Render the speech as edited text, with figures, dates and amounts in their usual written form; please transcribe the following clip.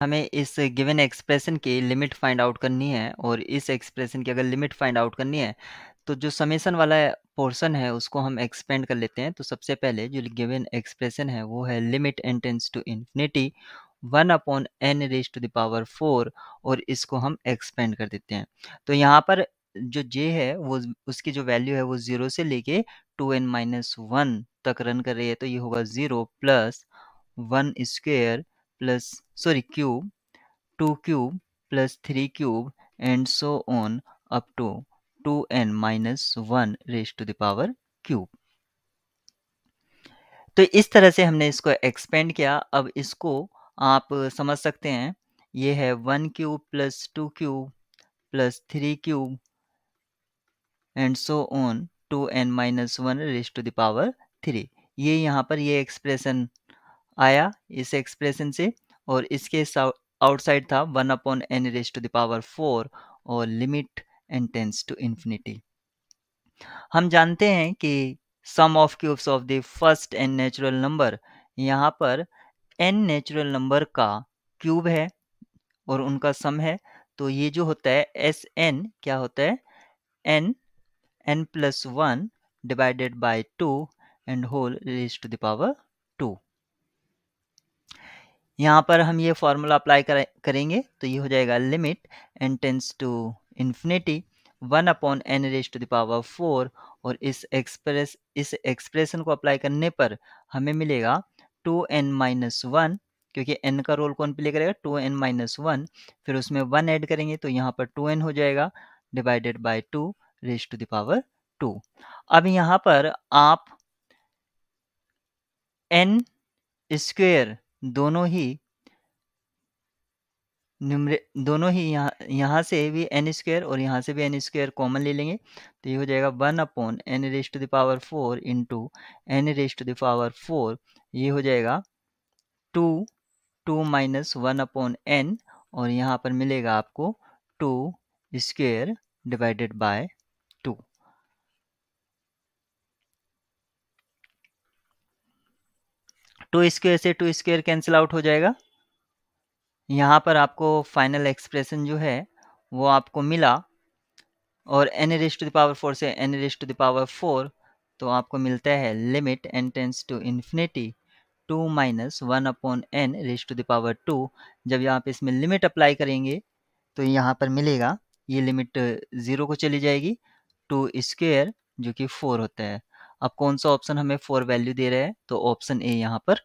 हमें इस given expression की लिमिट फाइंड आउट करनी है और इस एक्सप्रेशन की अगर लिमिट फाइंड आउट करनी है तो जो समेशन वाला पोर्शन है उसको हम एक्सपेंड कर लेते हैं। तो सबसे पहले जो गिवन एक्सप्रेशन है वो है limit n tends to infinity 1/n raise to the power 4 और इसको हम एक्सपेंड कर देते हैं। तो यहाँ पर जो j है वो उसकी जो वैल्यू है वो 0 से लेके 2n-1 तक रन कर रही है। तो ये होगा 0 plus 1 square plus cube 2 cube plus 3 cube and so on up to 2n-1 raise to the power cube. तो इस तरह से हमने इसको एक्सपेंड किया। अब इसको आप समझ सकते हैं, ये है 1 cube plus 2 cube plus 3 cube and so on 2n-1 raise to the power 3। ये यहाँ पर ये एक्सप्रेशन आया इस एक्सप्रेशन से और इसके आउटसाइड था 1/n raise to the power 4 और limit n tends to infinity. हम जानते हैं कि sum of cubes of the first n natural number, यहाँ पर n नेचुरल नंबर का क्यूब है और उनका सम है। तो ये जो होता है Sn क्या होता है, n plus 1 divided by 2 and whole raise to the power 2। यहाँ पर हम ये फॉर्मूला अप्लाई करेंगे तो ये हो जाएगा limit n tends to infinity 1/n raise to the power 4 और इस एक्सप्रेशन को अप्लाई करने पर हमें मिलेगा 2n-1 क्योंकि n का रोल कौन प्ले करेगा, 2n-1, फिर उसमें 1 ऐड करेंगे तो यहाँ पर 2n हो जाएगा divided by 2 raise to the power 2। अब यहाँ पर आप n स्क्वायर दोनों ही यहाँ से भी n स्क्वायर और यहाँ से भी n स्क्वायर कॉमन ले लेंगे तो ये हो जाएगा 1/n raise to the power 4 into n raise to the power 4। ये हो जाएगा 2 माइनस 1/n और यहाँ पर मिलेगा आपको 2 square divided by 2। Two square से 2 स्क्वायर कैंसिल आउट हो जाएगा। यहाँ पर आपको फाइनल एक्सप्रेशन जो है वो आपको मिला और n raise to the power 4 से n raise to the power 4 तो आपको मिलता है limit n tends to infinity 2-1/n raise to the power 2। जब यहाँ पे इसमें लिमिट अप्लाई करेंगे तो यहाँ पर मिलेगा, ये लिमिट 0 को चली जाएगी, 2 स्क्वायर जो कि 4 होता है। अब कौन सा ऑप्शन हमें 4 वैल्यू दे रहा है, तो ऑप्शन ए यहाँ पर